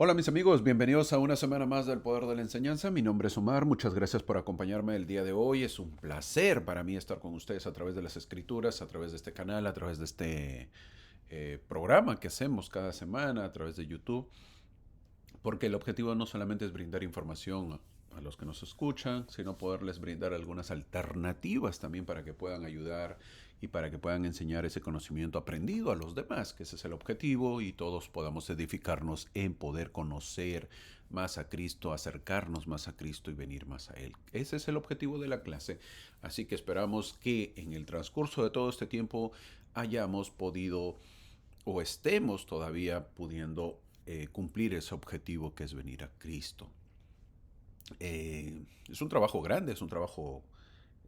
Hola mis amigos, bienvenidos a una semana más del Poder de la Enseñanza. Mi nombre es Omar, muchas gracias por acompañarme el día de hoy. Es un placer para mí estar con ustedes a través de las escrituras, a través de este canal, a través de este programa que hacemos cada semana, a través de YouTube, porque el objetivo no solamente es brindar información a los que nos escuchan, sino poderles brindar algunas alternativas también para que puedan ayudar y para que puedan enseñar ese conocimiento aprendido a los demás, que ese es el objetivo y todos podamos edificarnos en poder conocer más a Cristo, acercarnos más a Cristo y venir más a Él. Ese es el objetivo de la clase, así que esperamos que en el transcurso de todo este tiempo hayamos podido o estemos todavía pudiendo cumplir ese objetivo que es venir a Cristo. Es un trabajo grande, es un trabajo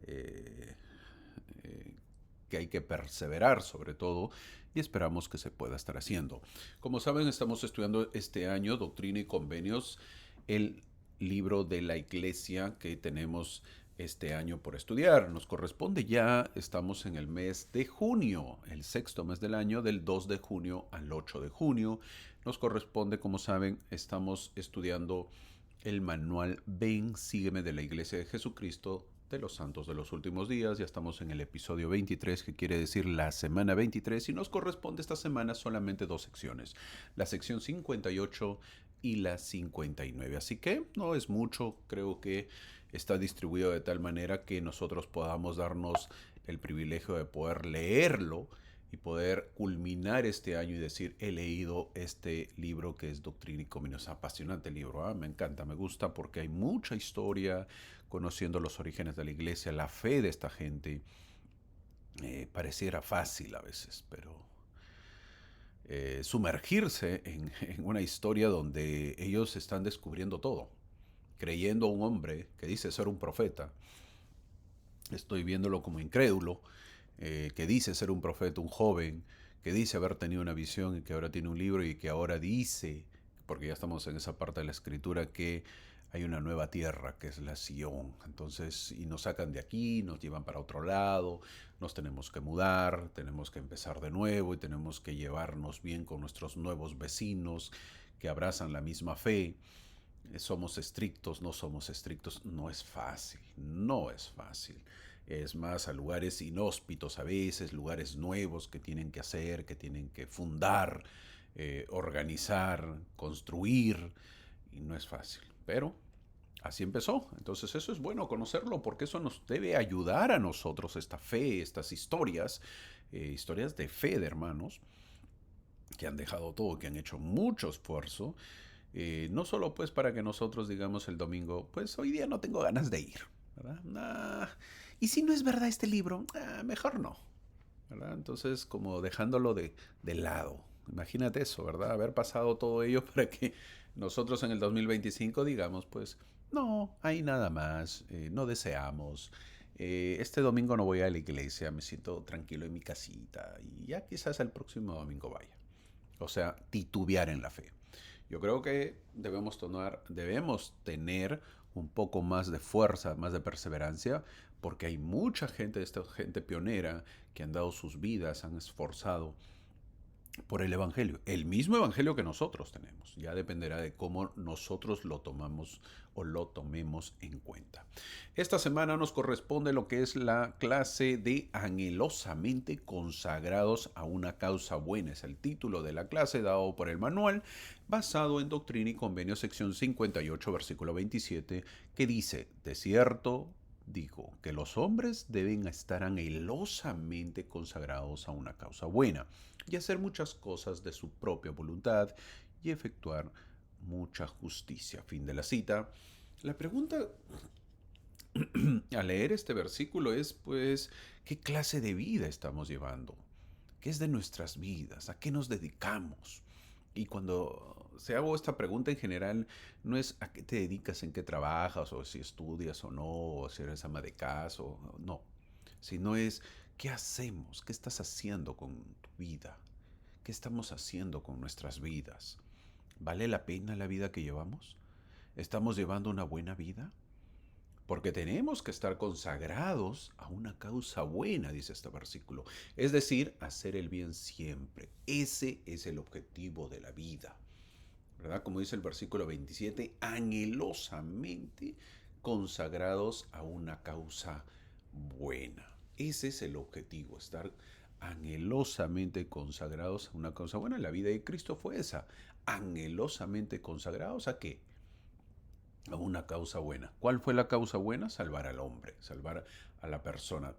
eh, eh, que hay que perseverar sobre todo y esperamos que se pueda estar haciendo. Como saben, estamos estudiando este año Doctrina y Convenios, el libro de la iglesia que tenemos este año por estudiar. Nos corresponde ya, estamos en el mes de junio, el sexto mes del año, del 2 de junio al 8 de junio. Nos corresponde, como saben, estamos estudiando el manual Ven, sígueme de la Iglesia de Jesucristo de los Santos de los Últimos Días. Ya estamos en el episodio 23, que quiere decir la semana 23, y nos corresponde esta semana solamente dos secciones, la sección 58 y la 59. Así que no es mucho, creo que está distribuido de tal manera que nosotros podamos darnos el privilegio de poder leerlo y poder culminar este año y decir, he leído este libro que es Doctrina y Convenios. Apasionante libro, ¿eh? Me encanta, me gusta porque hay mucha historia conociendo los orígenes de la iglesia, la fe de esta gente. Pareciera fácil a veces, pero sumergirse en una historia donde ellos están descubriendo todo, creyendo a un hombre que dice ser un profeta. Estoy viéndolo como incrédulo, que dice ser un profeta, un joven, que dice haber tenido una visión y que ahora tiene un libro y que ahora dice, porque ya estamos en esa parte de la escritura, que hay una nueva tierra que es la Sion. Entonces, y nos sacan de aquí, nos llevan para otro lado, nos tenemos que mudar, tenemos que empezar de nuevo y tenemos que llevarnos bien con nuestros nuevos vecinos que abrazan la misma fe. Somos estrictos, no somos estrictos, no es fácil, no es fácil. Es más, a lugares inhóspitos a veces, lugares nuevos que tienen que hacer, que tienen que fundar, organizar, construir, y no es fácil. Pero así empezó. Entonces eso es bueno conocerlo porque eso nos debe ayudar a nosotros, esta fe, estas historias, historias de fe de hermanos que han dejado todo, que han hecho mucho esfuerzo, no solo pues para que nosotros digamos el domingo, pues hoy día no tengo ganas de ir, ¿verdad? Nah. Y si no es verdad este libro, mejor no, ¿verdad? Entonces como dejándolo de lado. Imagínate eso, ¿verdad? Haber pasado todo ello para que nosotros en el 2025 digamos, pues no, hay nada más, no deseamos. Este domingo no voy a la iglesia, me siento tranquilo en mi casita y ya quizás el próximo domingo vaya. O sea, titubear en la fe. Yo creo que debemos tener un poco más de fuerza, más de perseverancia, porque hay mucha gente, esta gente pionera, que han dado sus vidas, han esforzado por el Evangelio, el mismo Evangelio que nosotros tenemos. Ya dependerá de cómo nosotros lo tomamos o lo tomemos en cuenta. Esta semana nos corresponde lo que es la clase de Anhelosamente consagrados a una causa buena. Es el título de la clase dado por el manual, basado en Doctrina y Convenio, sección 58, versículo 27, que dice, de cierto digo que los hombres deben estar anhelosamente consagrados a una causa buena y hacer muchas cosas de su propia voluntad y efectuar mucha justicia. Fin de la cita. La pregunta al leer este versículo es, pues, ¿qué clase de vida estamos llevando? ¿Qué es de nuestras vidas? ¿A qué nos dedicamos? Y cuando se hago esta pregunta en general, no es a qué te dedicas, en qué trabajas, o si estudias o no, o si eres ama de casa, o no, sino es qué hacemos, qué estás haciendo con tu vida, qué estamos haciendo con nuestras vidas. ¿Vale la pena la vida que llevamos? ¿Estamos llevando una buena vida? Porque tenemos que estar consagrados a una causa buena, dice este versículo. Es decir, hacer el bien siempre. Ese es el objetivo de la vida, ¿verdad? Como dice el versículo 27, anhelosamente consagrados a una causa buena. Ese es el objetivo, estar anhelosamente consagrados a una causa buena. La vida de Cristo fue esa, anhelosamente consagrados a qué? A una causa buena. ¿Cuál fue la causa buena? Salvar al hombre, salvar a la persona,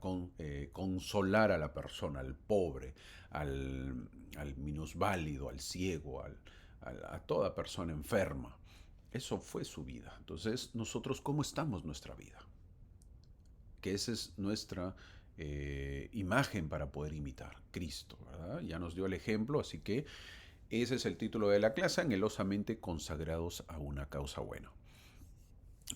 consolar a la persona, al pobre, al minusválido, al ciego, a toda persona enferma. Eso fue su vida. Entonces, nosotros, ¿cómo estamos nuestra vida? Que esa es nuestra imagen para poder imitar Cristo, ¿verdad? Ya nos dio el ejemplo, así que ese es el título de la clase, anhelosamente consagrados a una causa buena.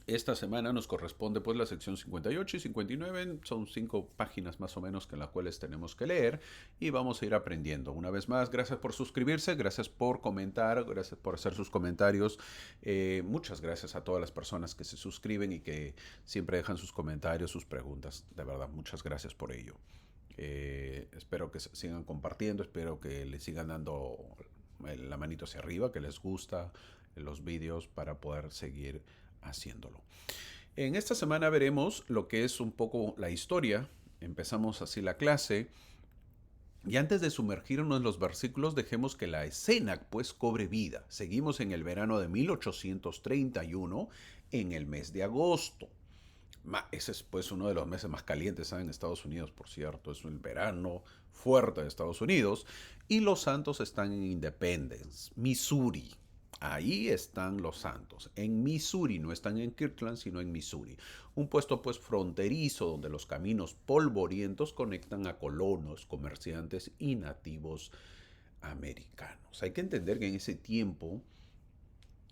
Esta semana nos corresponde pues la sección 58 y 59, son 5 páginas más o menos que en las cuales tenemos que leer y vamos a ir aprendiendo. Una vez más, gracias por suscribirse, gracias por comentar, gracias por hacer sus comentarios. Muchas gracias a todas las personas que se suscriben y que siempre dejan sus comentarios, sus preguntas. De verdad, muchas gracias por ello. Espero que sigan compartiendo, espero que le sigan dando la manito hacia arriba, que les gusta los vídeos para poder seguir haciéndolo. En esta semana veremos lo que es un poco la historia. Empezamos así la clase. Y antes de sumergirnos en los versículos, dejemos que la escena pues cobre vida. Seguimos en el verano de 1831, en el mes de agosto. Ese es pues uno de los meses más calientes en Estados Unidos, por cierto. Es el verano fuerte de Estados Unidos. Y los Santos están en Independence, Missouri. Ahí están los Santos, en Missouri, no están en Kirtland, sino en Missouri. Un puesto pues fronterizo donde los caminos polvorientos conectan a colonos, comerciantes y nativos americanos. Hay que entender que en ese tiempo,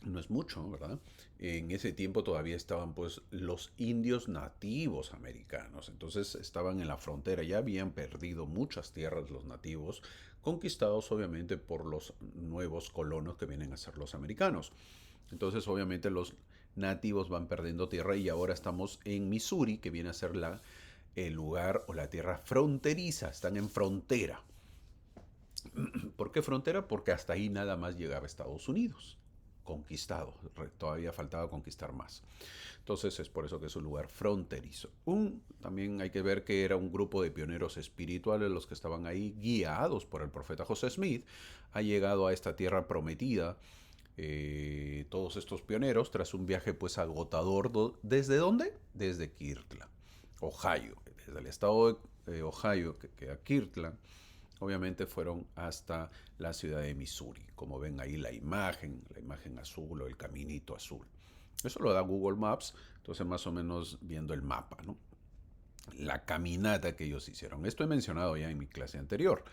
no es mucho, ¿verdad? En ese tiempo todavía estaban pues los indios nativos americanos, entonces estaban en la frontera, ya habían perdido muchas tierras los nativos, conquistados obviamente por los nuevos colonos que vienen a ser los americanos. Entonces obviamente los nativos van perdiendo tierra y ahora estamos en Missouri, que viene a ser el lugar o la tierra fronteriza, están en frontera. ¿Por qué frontera? Porque hasta ahí nada más llegaba Estados Unidos conquistado, todavía faltaba conquistar más. Entonces es por eso que es un lugar fronterizo. También hay que ver que era un grupo de pioneros espirituales los que estaban ahí, guiados por el profeta José Smith, ha llegado a esta tierra prometida. Todos estos pioneros, tras un viaje pues agotador, ¿desde dónde? Desde Kirtland, Ohio, desde el estado de Ohio que queda Kirtland. Obviamente fueron hasta la ciudad de Missouri. Como ven ahí la imagen azul o el caminito azul. Eso lo da Google Maps, entonces más o menos viendo el mapa, ¿no? La caminata que ellos hicieron. Esto he mencionado ya en mi clase anterior.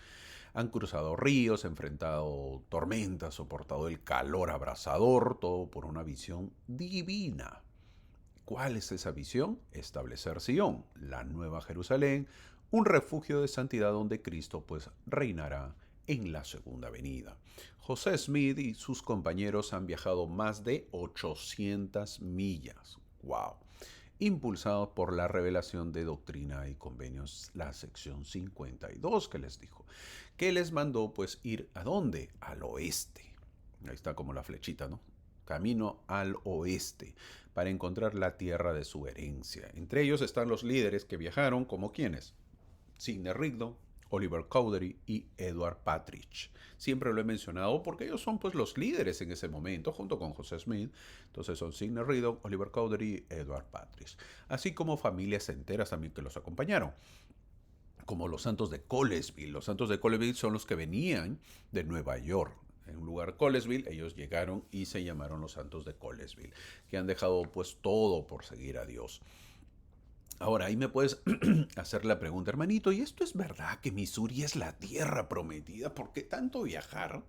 Han cruzado ríos, enfrentado tormentas, soportado el calor abrasador, todo por una visión divina. ¿Cuál es esa visión? Establecer Sion, la nueva Jerusalén, un refugio de santidad donde Cristo pues reinará en la segunda venida. José Smith y sus compañeros han viajado más de 800 millas. ¡Wow! Impulsados por la revelación de Doctrina y Convenios, la sección 52 que les dijo, que les mandó pues ir ¿a dónde? Al oeste. Ahí está como la flechita, ¿no? Camino al oeste para encontrar la tierra de su herencia. Entre ellos están los líderes que viajaron, como quienes: Sidney Rigdon, Oliver Cowdery y Edward Partridge. Siempre lo he mencionado porque ellos son pues los líderes en ese momento, junto con José Smith. Entonces son Sidney Rigdon, Oliver Cowdery y Edward Partridge. Así como familias enteras también que los acompañaron, como los Santos de Colesville. Los Santos de Colesville son los que venían de Nueva York. En un lugar Colesville, ellos llegaron y se llamaron los Santos de Colesville, que han dejado pues todo por seguir a Dios. Ahora, ahí me puedes hacer la pregunta, hermanito, ¿y esto es verdad que Missouri es la tierra prometida? ¿Por qué tanto viajar?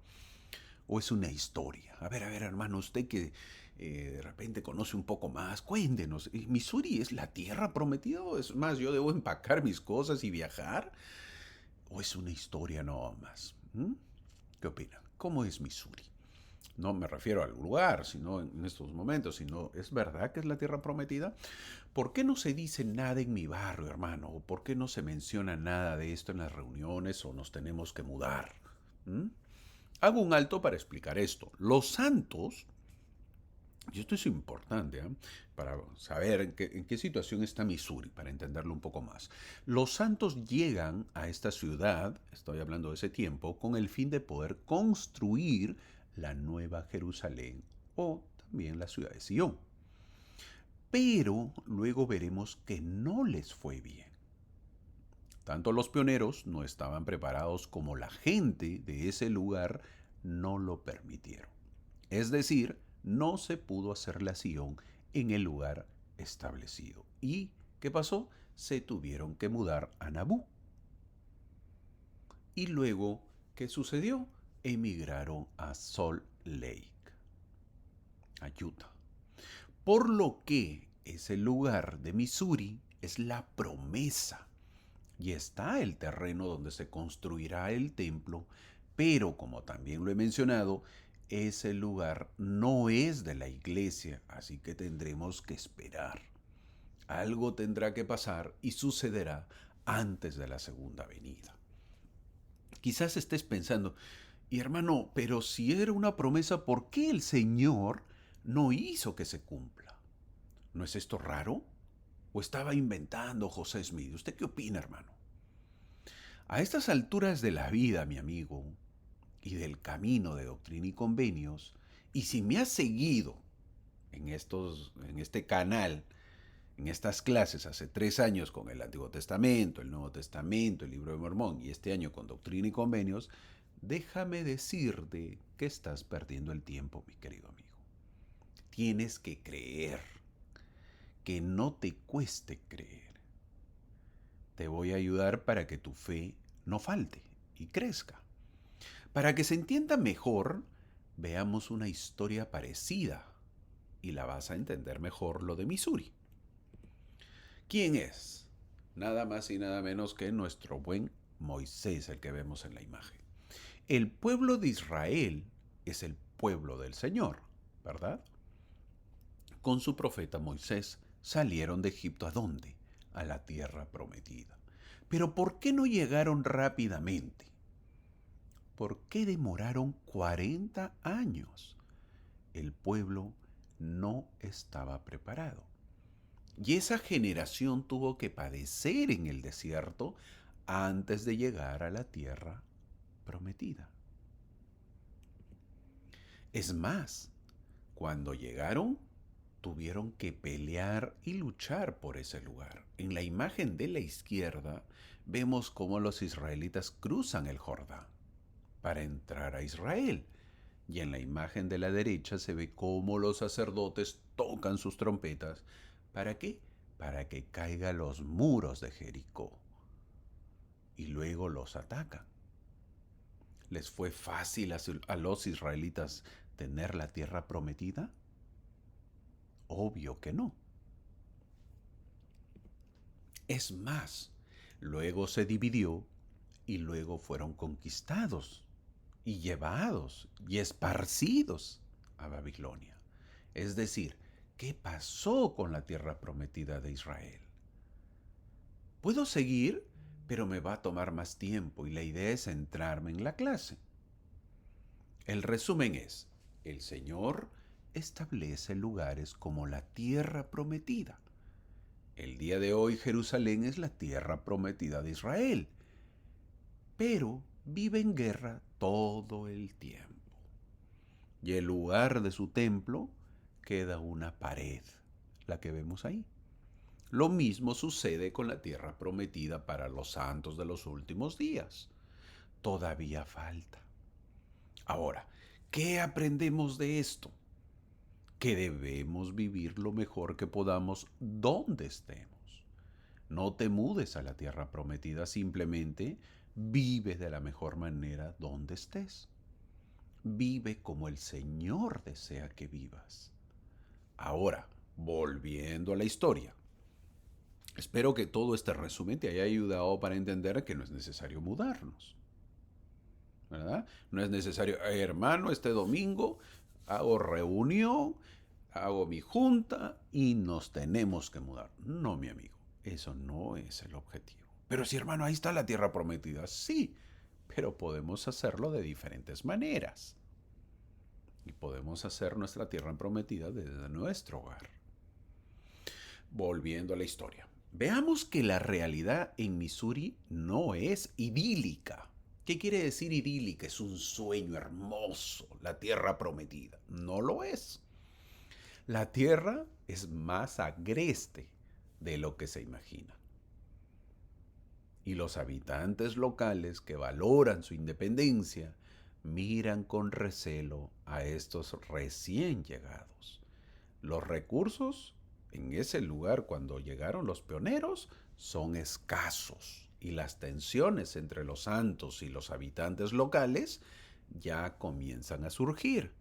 ¿O es una historia? A ver, hermano, usted que de repente conoce un poco más, cuéntenos, ¿Missouri es la tierra prometida? ¿O es más, yo debo empacar mis cosas y viajar? ¿O es una historia no más? ¿Qué opina? ¿Cómo es Missouri? No me refiero al lugar, sino en estos momentos, sino ¿es verdad que es la tierra prometida? ¿Por qué no se dice nada en mi barrio, hermano? ¿O por qué no se menciona nada de esto en las reuniones o nos tenemos que mudar? Hago un alto para explicar esto. Los santos, y esto es importante, para saber en qué situación está Missouri, para entenderlo un poco más. Los santos llegan a esta ciudad, estoy hablando de ese tiempo, con el fin de poder construir la Nueva Jerusalén o también la ciudad de Sion. Pero luego veremos que no les fue bien. Tanto los pioneros no estaban preparados como la gente de ese lugar no lo permitieron. Es decir, no se pudo hacer la Sion en el lugar establecido. ¿Y qué pasó? Se tuvieron que mudar a Nabú. Y luego, ¿qué sucedió? Emigraron a Salt Lake, a Utah. Por lo que ese lugar de Missouri es la promesa. Y está el terreno donde se construirá el templo, pero como también lo he mencionado, ese lugar no es de la iglesia, así que tendremos que esperar. Algo tendrá que pasar y sucederá antes de la segunda venida. Quizás estés pensando, y hermano, pero si era una promesa, ¿por qué el Señor no hizo que se cumpla? ¿No es esto raro? ¿O estaba inventando José Smith? ¿Usted qué opina, hermano? A estas alturas de la vida, mi amigo, y del camino de Doctrina y Convenios, y si me has seguido en este canal, en estas clases hace 3 años con el Antiguo Testamento, el Nuevo Testamento, el Libro de Mormón, y este año con Doctrina y Convenios, déjame decirte que estás perdiendo el tiempo, mi querido amigo. Tienes que creer, que no te cueste creer. Te voy a ayudar para que tu fe no falte y crezca. Para que se entienda mejor, veamos una historia parecida y la vas a entender mejor lo de Missouri. ¿Quién es? Nada más y nada menos que nuestro buen Moisés, el que vemos en la imagen. El pueblo de Israel es el pueblo del Señor, ¿verdad? Con su profeta Moisés salieron de Egipto. ¿A dónde? A la tierra prometida. Pero ¿por qué no llegaron rápidamente? ¿Por qué demoraron 40 años? El pueblo no estaba preparado. Y esa generación tuvo que padecer en el desierto antes de llegar a la tierra prometida. Es más, cuando llegaron, tuvieron que pelear y luchar por ese lugar. En la imagen de la izquierda vemos cómo los israelitas cruzan el Jordán para entrar a Israel. Y en la imagen de la derecha se ve cómo los sacerdotes tocan sus trompetas. ¿Para qué? Para que caigan los muros de Jericó. Y luego los atacan. ¿Les fue fácil a los israelitas tener la tierra prometida? Obvio que no. Es más, luego se dividió y luego fueron conquistados y llevados y esparcidos a Babilonia. Es decir, ¿qué pasó con la tierra prometida de Israel? Puedo seguir, pero me va a tomar más tiempo y la idea es centrarme en la clase. El resumen es, el Señor establece lugares como la tierra prometida. El día de hoy Jerusalén es la tierra prometida de Israel, pero vive en guerra todo el tiempo. Y en lugar de su templo queda una pared, la que vemos ahí. Lo mismo sucede con la tierra prometida para los santos de los últimos días. Todavía falta. Ahora, ¿qué aprendemos de esto? Que debemos vivir lo mejor que podamos donde estemos. No te mudes a la tierra prometida, simplemente vive de la mejor manera donde estés. Vive como el Señor desea que vivas. Ahora, volviendo a la historia. Espero que todo este resumen te haya ayudado para entender que no es necesario mudarnos, ¿verdad? No es necesario, hermano, este domingo hago reunión, hago mi junta y nos tenemos que mudar. No, mi amigo, eso no es el objetivo. Pero si, hermano, ahí está la tierra prometida, sí, pero podemos hacerlo de diferentes maneras. Y podemos hacer nuestra tierra prometida desde nuestro hogar. Volviendo a la historia. Veamos que la realidad en Missouri no es idílica. ¿Qué quiere decir idílica? Es un sueño hermoso, la tierra prometida. No lo es. La tierra es más agreste de lo que se imagina. Y los habitantes locales que valoran su independencia miran con recelo a estos recién llegados. Los recursos en ese lugar cuando llegaron los pioneros son escasos y las tensiones entre los santos y los habitantes locales ya comienzan a surgir.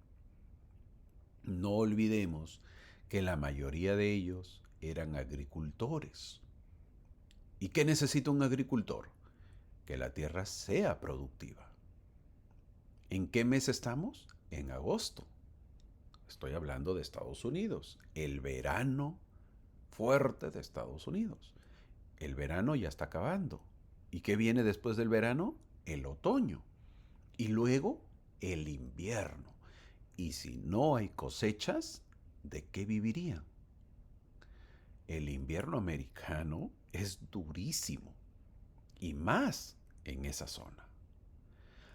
No olvidemos que la mayoría de ellos eran agricultores. ¿Y qué necesita un agricultor? Que la tierra sea productiva. ¿En qué mes estamos? En agosto. Estoy hablando de Estados Unidos. El verano fuerte de Estados Unidos. El verano ya está acabando. ¿Y qué viene después del verano? El otoño. Y luego el invierno. Y si no hay cosechas, ¿de qué vivirían? El invierno americano es durísimo. Y más en esa zona.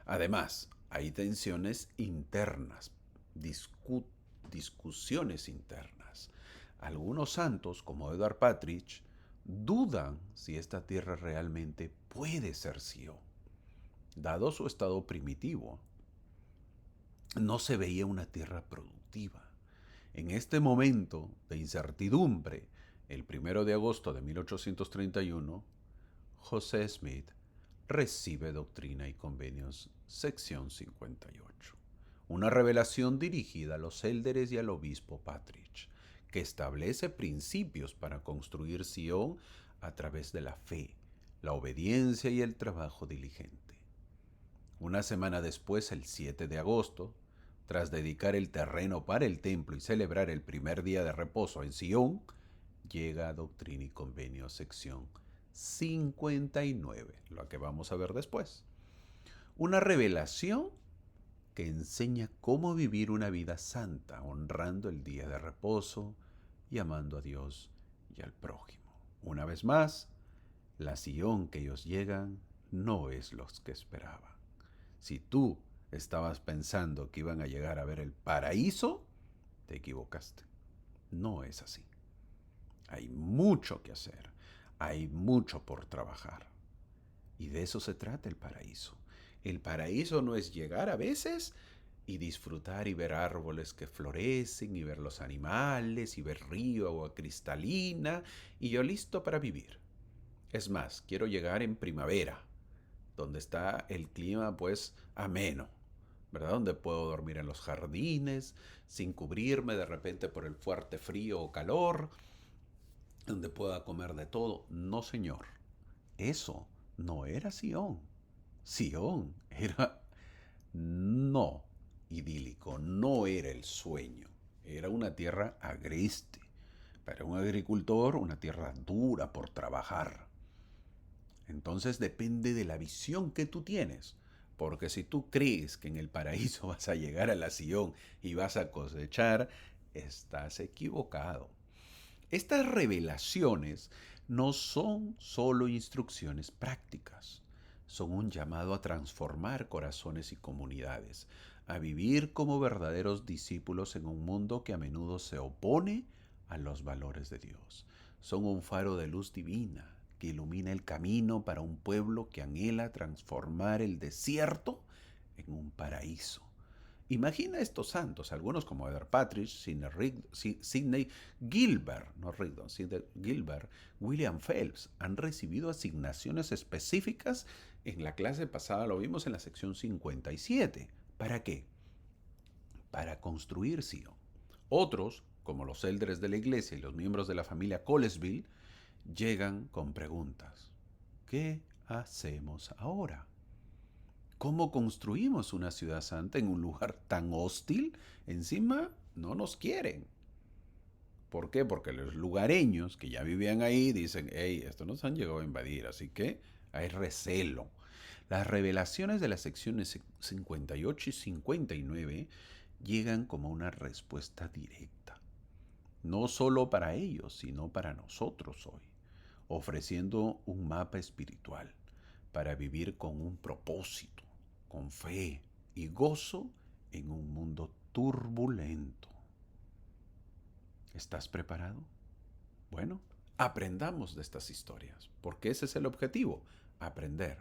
Además, hay tensiones internas, discusiones internas. Algunos santos, como Edward Partridge, dudan si esta tierra realmente puede ser Sion. Dado su estado primitivo, no se veía una tierra productiva. En este momento de incertidumbre, el 1 de agosto de 1831, José Smith recibe Doctrina y Convenios, sección 58. Una revelación dirigida a los élderes y al obispo Partridge, que establece principios para construir Sion a través de la fe, la obediencia y el trabajo diligente. Una semana después, el 7 de agosto, tras dedicar el terreno para el templo y celebrar el primer día de reposo en Sion, llega a Doctrina y Convenios, sección 59, lo que vamos a ver después. Una revelación que enseña cómo vivir una vida santa, honrando el día de reposo y amando a Dios y al prójimo. Una vez más, la Sion que ellos llegan no es lo que esperaban. Si tú estabas pensando que iban a llegar a ver el paraíso, te equivocaste. No es así. Hay mucho que hacer. Hay mucho por trabajar. Y de eso se trata el paraíso. El paraíso no es llegar a veces y disfrutar y ver árboles que florecen y ver los animales y ver río, agua cristalina y yo listo para vivir. Es más, quiero llegar en primavera, donde está el clima pues ameno, ¿verdad? Donde puedo dormir en los jardines sin cubrirme de repente por el fuerte frío o calor, donde pueda comer de todo. No, señor. Eso no era Sion. Sion era no idílico, no era el sueño. Era una tierra agreste. Para un agricultor, una tierra dura por trabajar. Entonces depende de la visión que tú tienes. Porque si tú crees que en el paraíso vas a llegar a la Sion y vas a cosechar, estás equivocado. Estas revelaciones no son solo instrucciones prácticas, son un llamado a transformar corazones y comunidades, a vivir como verdaderos discípulos en un mundo que a menudo se opone a los valores de Dios. Son un faro de luz divina que ilumina el camino para un pueblo que anhela transformar el desierto en un paraíso. Imagina estos santos, algunos como Edward Partridge, Sidney Gilbert, no Rigdon, Sidney Gilbert, William Phelps, han recibido asignaciones específicas. En la clase pasada lo vimos en la sección 57. ¿Para qué? Para construir Sion. Otros, como los élderes de la iglesia y los miembros de la familia Colesville, llegan con preguntas. ¿Qué hacemos ahora? ¿Cómo construimos una ciudad santa en un lugar tan hostil? Encima no nos quieren. ¿Por qué? Porque los lugareños que ya vivían ahí dicen, hey, esto nos han llegado a invadir, así que hay recelo. Las revelaciones de las secciones 58 y 59 llegan como una respuesta directa, no solo para ellos, sino para nosotros hoy, ofreciendo un mapa espiritual para vivir con un propósito, con fe y gozo en un mundo turbulento. ¿Estás preparado? Bueno, aprendamos de estas historias, porque ese es el objetivo, aprender.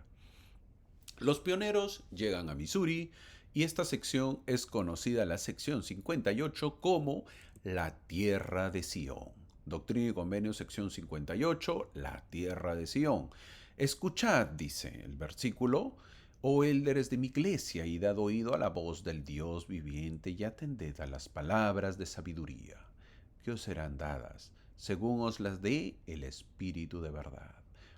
Los pioneros llegan a Missouri y esta sección es conocida, la sección 58, como la Tierra de Sion. Doctrina y Convenio, sección 58, la Tierra de Sion. Escuchad, dice el versículo, oh élderes de mi iglesia, y dad oído a la voz del Dios viviente y atended a las palabras de sabiduría, que os serán dadas, según os las dé el Espíritu de verdad.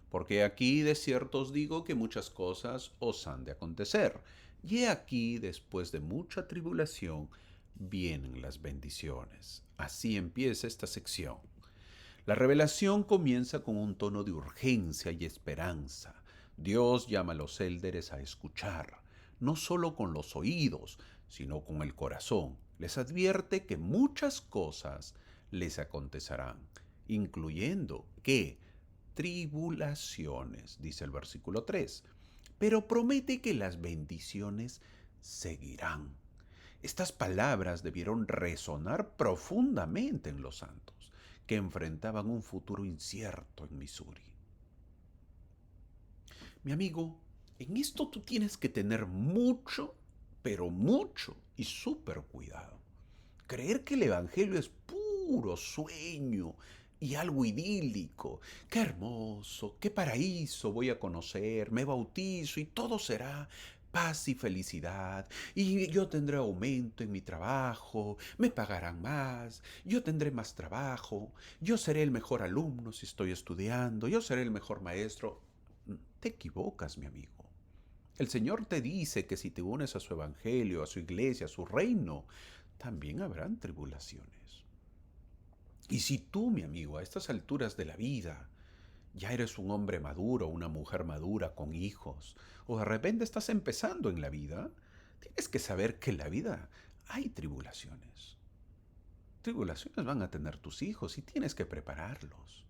Porque aquí de cierto os digo que muchas cosas os han de acontecer. Y he aquí, después de mucha tribulación, vienen las bendiciones. Así empieza esta sección. La revelación comienza con un tono de urgencia y esperanza. Dios llama a los élderes a escuchar, no solo con los oídos, sino con el corazón. Les advierte que muchas cosas les acontecerán, incluyendo que tribulaciones, dice el versículo 3, pero promete que las bendiciones seguirán. Estas palabras debieron resonar profundamente en los santos, que enfrentaban un futuro incierto en Missouri. Mi amigo, en esto tú tienes que tener mucho, pero mucho y súper cuidado. Creer que el Evangelio es puro sueño y algo idílico. Qué hermoso, qué paraíso voy a conocer, me bautizo y todo será paz y felicidad. Y yo tendré aumento en mi trabajo, me pagarán más, yo tendré más trabajo, yo seré el mejor alumno si estoy estudiando, yo seré el mejor maestro. Te equivocas, mi amigo. El Señor te dice que si te unes a su evangelio, a su iglesia, a su reino, también habrán tribulaciones. Y si tú, mi amigo, a estas alturas de la vida, ya eres un hombre maduro, una mujer madura con hijos, o de repente estás empezando en la vida, tienes que saber que en la vida hay tribulaciones. Tribulaciones van a tener tus hijos y tienes que prepararlos.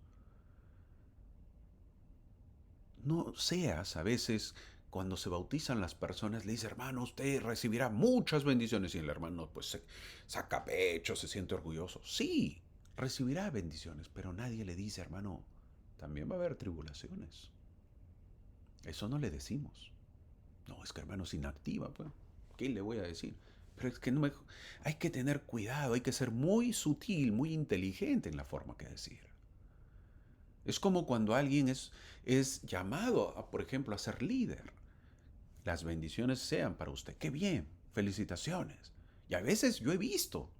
No seas a veces cuando se bautizan las personas, le dice, hermano, usted recibirá muchas bendiciones. Y el hermano pues se saca pecho, se siente orgulloso. Sí, recibirá bendiciones, pero nadie le dice, hermano, también va a haber tribulaciones. Eso no le decimos. No, es que hermano es inactiva, pues. ¿Qué le voy a decir? Pero es que no me... Hay que tener cuidado, hay que ser muy sutil, muy inteligente en la forma que decir. Es como cuando alguien es llamado, por ejemplo, a ser líder. Las bendiciones sean para usted. ¡Qué bien! Felicitaciones. Y a veces yo he visto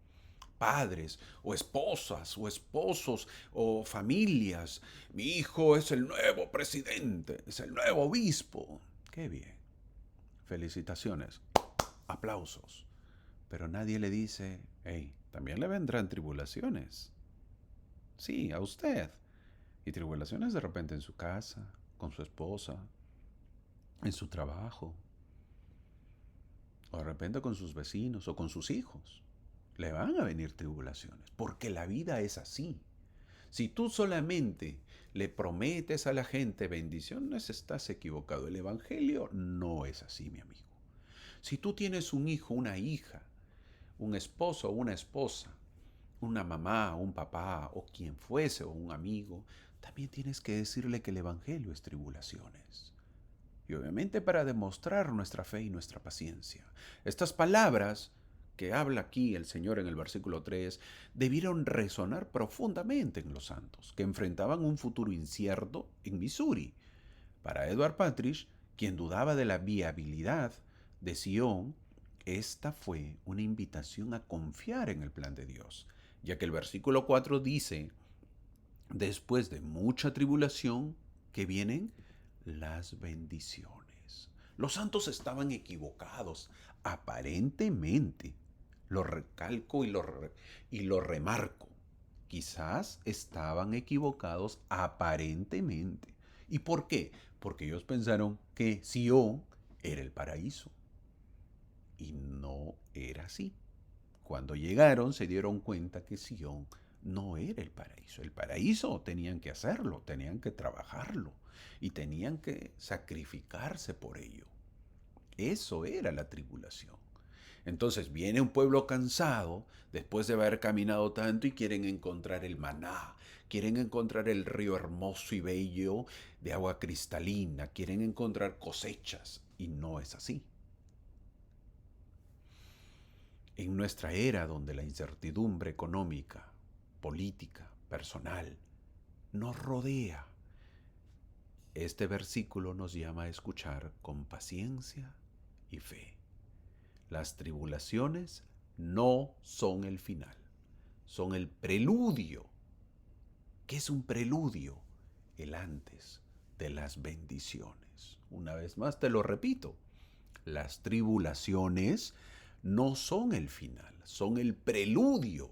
padres o esposas o esposos o familias. Mi hijo es el nuevo presidente, es el nuevo obispo. ¡Qué bien! Felicitaciones. Aplausos. Pero nadie le dice, hey, también le vendrán tribulaciones. Sí, a usted. Y tribulaciones de repente en su casa, con su esposa, en su trabajo, o de repente con sus vecinos o con sus hijos. Le van a venir tribulaciones, porque la vida es así. Si tú solamente le prometes a la gente bendiciones, estás equivocado. El Evangelio no es así, mi amigo. Si tú tienes un hijo, una hija, un esposo o una esposa, una mamá, un papá o quien fuese o un amigo, también tienes que decirle que el Evangelio es tribulaciones. Y obviamente para demostrar nuestra fe y nuestra paciencia. Estas palabras que habla aquí el Señor en el versículo 3 debieron resonar profundamente en los santos, que enfrentaban un futuro incierto en Missouri. Para Edward Parrish, quien dudaba de la viabilidad de Sion, esta fue una invitación a confiar en el plan de Dios, ya que el versículo 4 dice, después de mucha tribulación, que vienen las bendiciones. Los santos estaban equivocados, aparentemente. Lo recalco y lo remarco. Quizás estaban equivocados aparentemente. ¿Y por qué? porque ellos pensaron que Sión era el paraíso. Y no era así. Cuando llegaron se dieron cuenta que Sión no era el paraíso. El paraíso tenían que hacerlo, tenían que trabajarlo y tenían que sacrificarse por ello. Eso era la tribulación. Entonces viene un pueblo cansado después de haber caminado tanto y quieren encontrar el maná, quieren encontrar el río hermoso y bello de agua cristalina, quieren encontrar cosechas y no es así. En nuestra era donde la incertidumbre económica, política, personal nos rodea, este versículo nos llama a escuchar con paciencia y fe. Las tribulaciones no son el final, son el preludio. ¿Qué es un preludio? El antes de las bendiciones. Una vez más te lo repito, las tribulaciones no son el final, son el preludio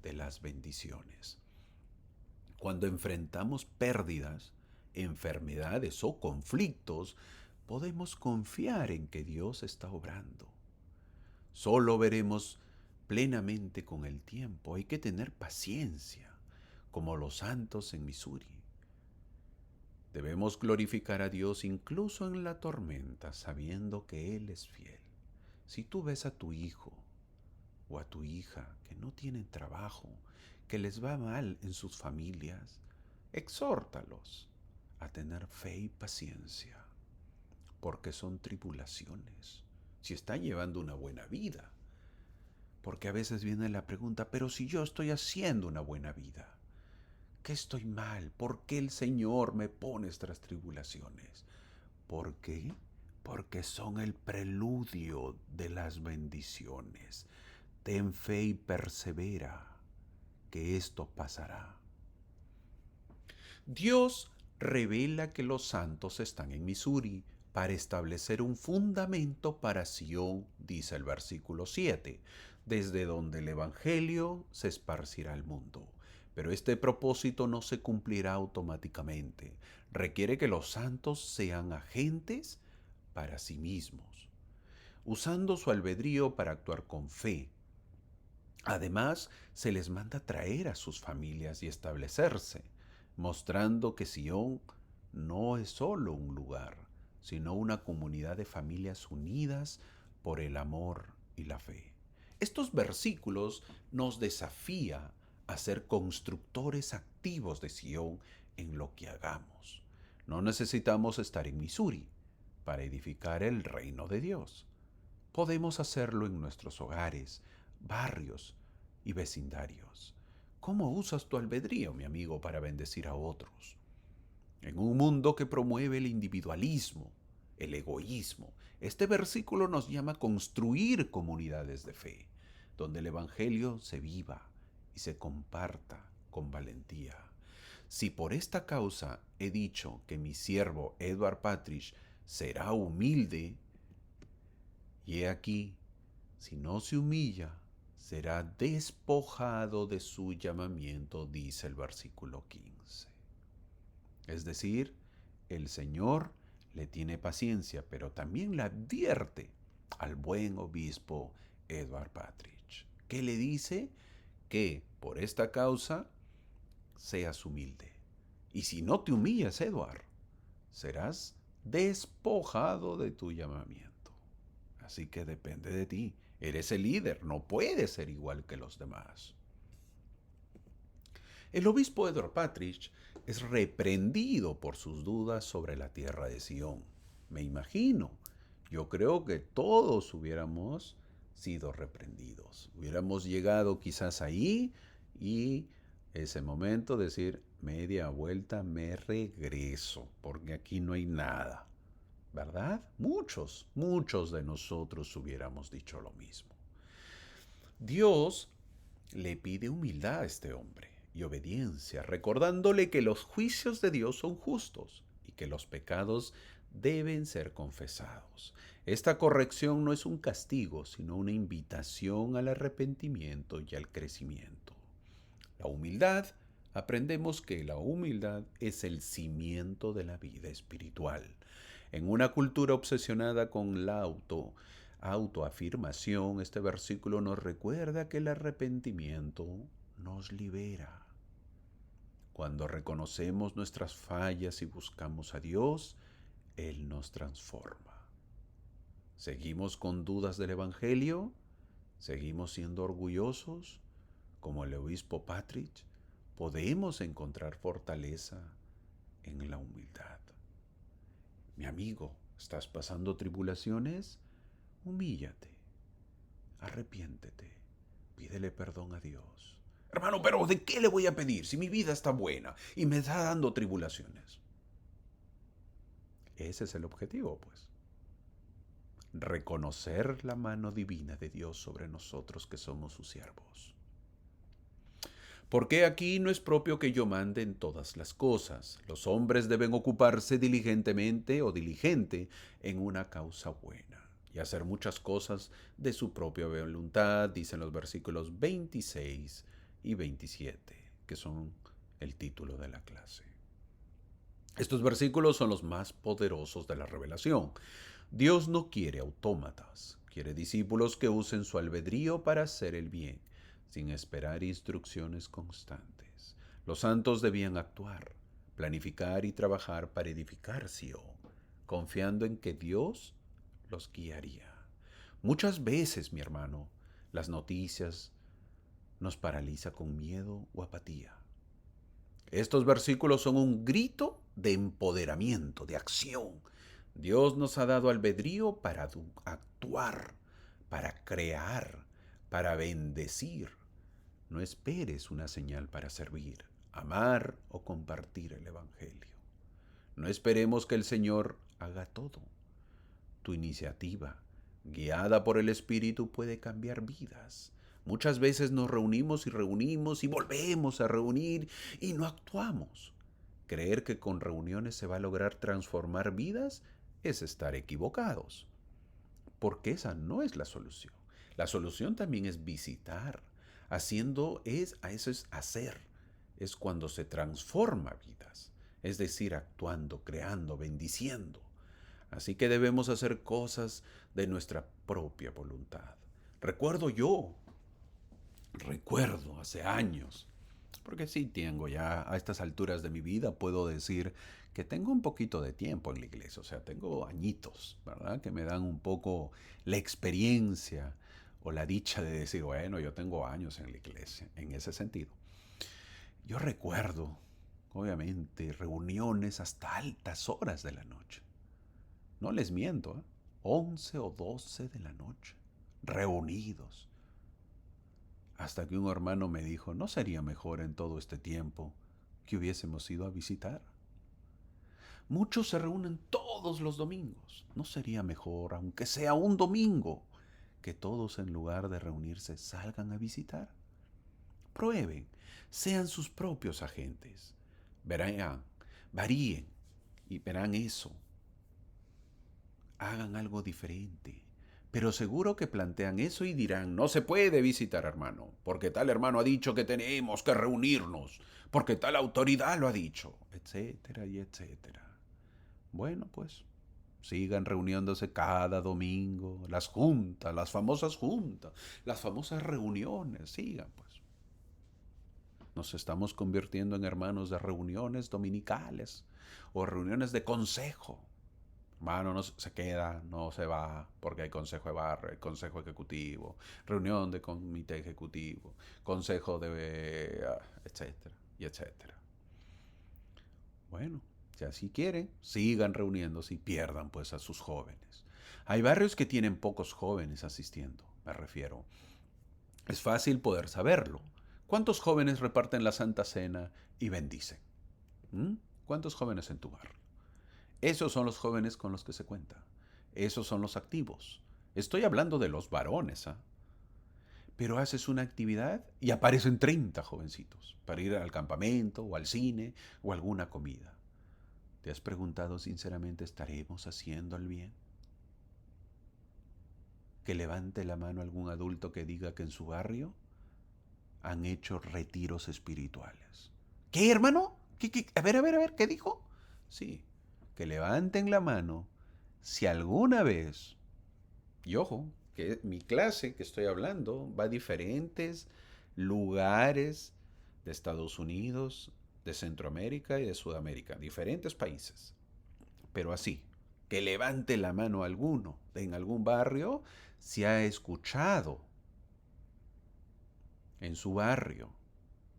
de las bendiciones. Cuando enfrentamos pérdidas, enfermedades o conflictos, podemos confiar en que Dios está obrando. Solo veremos plenamente con el tiempo. Hay que tener paciencia, como los santos en Missouri. Debemos glorificar a Dios incluso en la tormenta, sabiendo que Él es fiel. Si tú ves a tu hijo o a tu hija que no tienen trabajo, que les va mal en sus familias, exhórtalos a tener fe y paciencia, porque son tribulaciones. Si están llevando una buena vida, porque a veces viene la pregunta, pero si yo estoy haciendo una buena vida, ¿qué estoy mal? ¿Por qué el Señor me pone estas tribulaciones? ¿Por qué? Porque son el preludio de las bendiciones. Ten fe y persevera, que esto pasará. Dios revela que los santos están en Missouri para establecer un fundamento para Sión, dice el versículo 7, desde donde el Evangelio se esparcirá al mundo. Pero este propósito no se cumplirá automáticamente. Requiere que los santos sean agentes para sí mismos, usando su albedrío para actuar con fe. Además, se les manda traer a sus familias y establecerse, mostrando que Sión no es solo un lugar, sino una comunidad de familias unidas por el amor y la fe. Estos versículos nos desafían a ser constructores activos de Sión en lo que hagamos. No necesitamos estar en Missouri para edificar el reino de Dios. Podemos hacerlo en nuestros hogares, barrios y vecindarios. ¿Cómo usas tu albedrío, mi amigo, para bendecir a otros? En un mundo que promueve el individualismo, el egoísmo, este versículo nos llama a construir comunidades de fe, donde el Evangelio se viva y se comparta con valentía. Si por esta causa he dicho que mi siervo Edward Partridge será humilde, y he aquí, si no se humilla, será despojado de su llamamiento, dice el versículo 15. Es decir, el Señor le tiene paciencia, pero también le advierte al buen obispo Edward Partridge, que le dice que por esta causa seas humilde. Y si no te humillas, Edward, serás despojado de tu llamamiento. Así que depende de ti. Eres el líder, no puedes ser igual que los demás. El obispo Edward Partridge es reprendido por sus dudas sobre la tierra de Sión. Me imagino, yo creo que todos hubiéramos sido reprendidos. Hubiéramos llegado quizás ahí y ese momento decir, media vuelta me regreso, porque aquí no hay nada. ¿Verdad? Muchos de nosotros hubiéramos dicho lo mismo. Dios le pide humildad a este hombre y obediencia, recordándole que los juicios de Dios son justos y que los pecados deben ser confesados. Esta corrección no es un castigo, sino una invitación al arrepentimiento y al crecimiento. La humildad aprendemos que la humildad es el cimiento de la vida espiritual. En una cultura obsesionada con la autoafirmación, este versículo nos recuerda que el arrepentimiento nos libera. Cuando reconocemos nuestras fallas y buscamos a Dios, Él nos transforma. ¿Seguimos con dudas del Evangelio? ¿Seguimos siendo orgullosos? Como el obispo Patrick, podemos encontrar fortaleza en la humildad. Mi amigo, ¿estás pasando tribulaciones? Humíllate, arrepiéntete, pídele perdón a Dios. Hermano, pero ¿de qué le voy a pedir si mi vida está buena y me está dando tribulaciones? Ese es el objetivo, pues. Reconocer la mano divina de Dios sobre nosotros que somos sus siervos. Porque aquí no es propio que yo mande en todas las cosas. Los hombres deben ocuparse diligentemente o diligente en una causa buena y hacer muchas cosas de su propia voluntad, dicen los versículos 26 y 27, que son el título de la clase. Estos versículos son los más poderosos de la revelación. Dios no quiere autómatas, quiere discípulos que usen su albedrío para hacer el bien, sin esperar instrucciones constantes. Los santos debían actuar, planificar y trabajar para edificar Sion, confiando en que Dios los guiaría. Muchas veces, mi hermano, las noticias nos paraliza con miedo o apatía. Estos versículos son un grito de empoderamiento, de acción. Dios nos ha dado albedrío para actuar, para crear, para bendecir. No esperes una señal para servir, amar o compartir el Evangelio. No esperemos que el Señor haga todo. Tu iniciativa, guiada por el Espíritu, puede cambiar vidas. Muchas veces nos reunimos y volvemos a reunir y no actuamos. Creer que con reuniones se va a lograr transformar vidas es estar equivocados, porque esa no es la solución. La solución también es visitar. Eso es hacer. Es cuando se transforma vidas. Es decir, actuando, creando, bendiciendo. Así que debemos hacer cosas de nuestra propia voluntad. Recuerdo hace años, porque sí tengo ya a estas alturas de mi vida, puedo decir que tengo un poquito de tiempo en la iglesia, o sea, tengo añitos, ¿verdad? Que me dan un poco la experiencia o la dicha de decir, bueno, yo tengo años en la iglesia, en ese sentido. Yo recuerdo, obviamente, reuniones hasta altas horas de la noche. No les miento, 11 o 12 de la noche, reunidos. Hasta que un hermano me dijo, ¿no sería mejor en todo este tiempo que hubiésemos ido a visitar? Muchos se reúnen todos los domingos. ¿No sería mejor, aunque sea un domingo, que todos en lugar de reunirse salgan a visitar? Prueben, sean sus propios agentes. Verán, varíen y verán eso. Hagan algo diferente. Pero seguro que plantean eso y dirán, no se puede visitar, hermano, porque tal hermano ha dicho que tenemos que reunirnos, porque tal autoridad lo ha dicho, etcétera y etcétera. Bueno, pues sigan reuniéndose cada domingo, las juntas, las famosas reuniones, sigan pues. Nos estamos convirtiendo en hermanos de reuniones dominicales o reuniones de consejo. Hermano, no se queda, no se va, porque hay consejo de barrio, hay consejo ejecutivo, reunión de comité ejecutivo, consejo de, etcétera, y etcétera. Bueno, si así quieren, sigan reuniéndose y pierdan pues a sus jóvenes. Hay barrios que tienen pocos jóvenes asistiendo, me refiero. Es fácil poder saberlo. ¿Cuántos jóvenes reparten la Santa Cena y bendicen? ¿Mm? ¿Cuántos jóvenes en tu barrio? Esos son los jóvenes con los que se cuenta. Esos son los activos. Estoy hablando de los varones, ¿ah? Pero haces una actividad y aparecen 30 jovencitos para ir al campamento o al cine o a alguna comida. ¿Te has preguntado sinceramente, ¿estaremos haciendo el bien? Que levante la mano algún adulto que diga que en su barrio han hecho retiros espirituales, ¿Qué, hermano? A ver, a ver, a ver, ¿qué dijo? Sí, que levanten la mano si alguna vez, y ojo, que mi clase que estoy hablando va a diferentes lugares de Estados Unidos, de Centroamérica y de Sudamérica, diferentes países. Pero así, que levante la mano alguno en algún barrio si ha escuchado en su barrio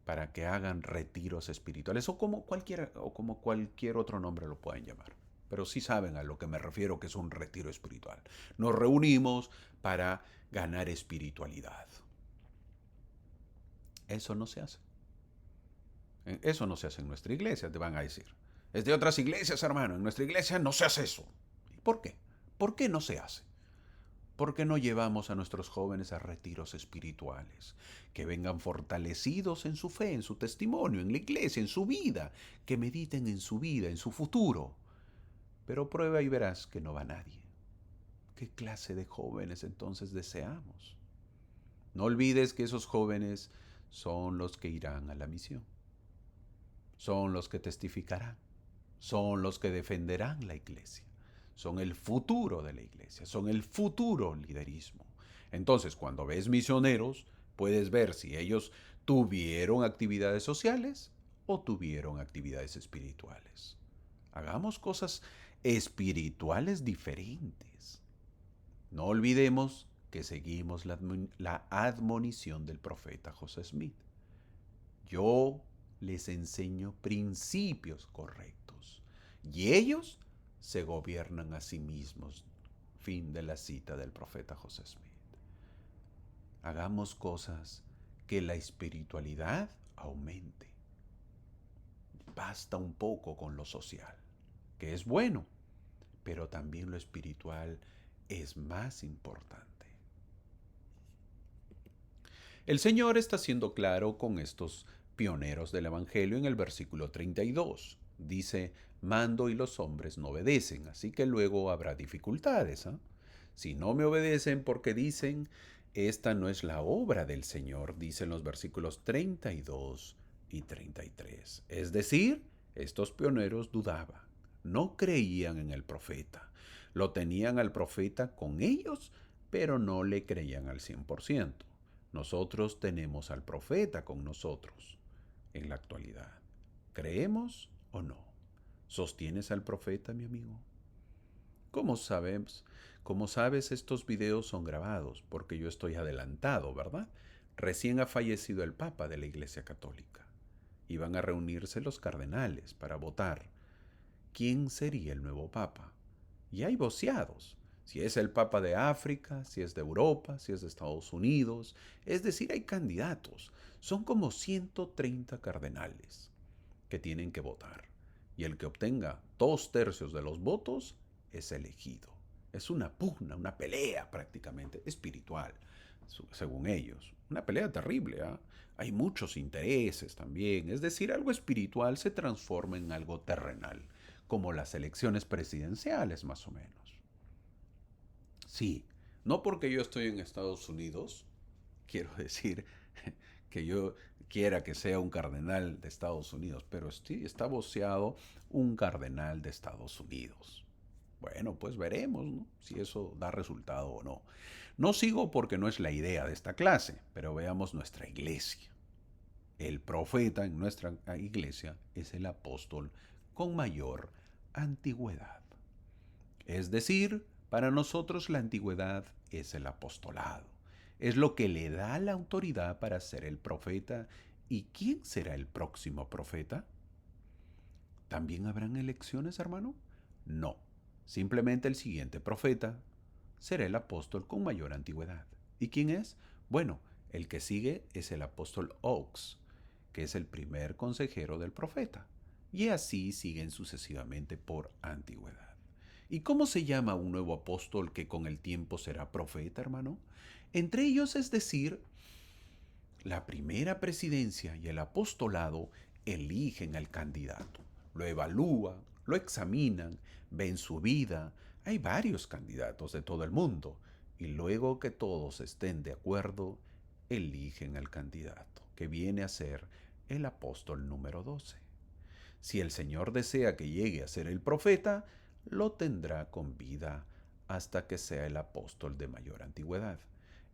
para que hagan retiros espirituales o como cualquier otro nombre lo pueden llamar. Pero sí saben a lo que me refiero que es un retiro espiritual. Nos reunimos para ganar espiritualidad. Eso no se hace. Eso no se hace en nuestra iglesia, te van a decir. Es de otras iglesias, hermano. En nuestra iglesia no se hace eso. ¿Y por qué? ¿Por qué no se hace? ¿Por qué no llevamos a nuestros jóvenes a retiros espirituales? Que vengan fortalecidos en su fe, en su testimonio, en la iglesia, en su vida. Que mediten en su vida, en su futuro. Pero prueba y verás que no va nadie. ¿Qué clase de jóvenes entonces deseamos? No olvides que esos jóvenes son los que irán a la misión. Son los que testificarán. Son los que defenderán la iglesia. Son el futuro de la iglesia. Son el futuro liderismo. Entonces, cuando ves misioneros, puedes ver si ellos tuvieron actividades sociales o tuvieron actividades espirituales. Hagamos cosas espirituales diferentes. No olvidemos que seguimos la admonición del profeta José Smith. Yo les enseño principios correctos y ellos se gobiernan a sí mismos. Fin de la cita del profeta José Smith. Hagamos cosas que la espiritualidad aumente. Basta un poco con lo social, que es bueno, pero también lo espiritual es más importante. El Señor está siendo claro con estos pioneros del Evangelio en el versículo 32. Dice, mando y los hombres no obedecen, así que luego habrá dificultades. Si no me obedecen porque dicen, esta no es la obra del Señor, dicen los versículos 32 y 33. Es decir, estos pioneros dudaban, no creían en el profeta, lo tenían al profeta con ellos, pero no le creían al 100%. Nosotros tenemos al profeta con nosotros en la actualidad. ¿Creemos o no? ¿Sostienes al profeta, mi amigo? ¿Cómo sabes? Como sabes, estos videos son grabados porque yo estoy adelantado, ¿verdad? Recién ha fallecido el Papa de la Iglesia Católica. Iban a reunirse los cardenales para votar quién sería el nuevo Papa. Y hay voceados. Si es el Papa de África, si es de Europa, si es de Estados Unidos. Es decir, hay candidatos. Son como 130 cardenales que tienen que votar. Y el que obtenga 2/3 de los votos es elegido. Es una pugna, una pelea prácticamente espiritual, según ellos. Una pelea terrible, ¿eh? Hay muchos intereses también. Es decir, algo espiritual se transforma en algo terrenal, como las elecciones presidenciales más o menos. Sí, no porque yo estoy en Estados Unidos, quiero decir que yo quiera que sea un cardenal de Estados Unidos, pero sí está voceado un cardenal de Estados Unidos. Bueno, pues veremos, ¿no? Si eso da resultado o no. No sigo porque no es la idea de esta clase, pero veamos nuestra iglesia. El profeta en nuestra iglesia es el apóstol con mayor antigüedad. Es decir, para nosotros la antigüedad es el apostolado. Es lo que le da la autoridad para ser el profeta. ¿Y quién será el próximo profeta? ¿También habrán elecciones, hermano? No. Simplemente el siguiente profeta será el apóstol con mayor antigüedad. ¿Y quién es? Bueno, el que sigue es el apóstol Oaks, que es el primer consejero del profeta. Y así siguen sucesivamente por antigüedad. ¿Y cómo se llama un nuevo apóstol que con el tiempo será profeta, hermano? Entre ellos, es decir, la primera presidencia y el apostolado eligen al candidato, lo evalúan, lo examinan, ven su vida. Hay varios candidatos de todo el mundo y luego que todos estén de acuerdo, eligen al candidato, que viene a ser el apóstol número 12. Si el Señor desea que llegue a ser el profeta, lo tendrá con vida hasta que sea el apóstol de mayor antigüedad.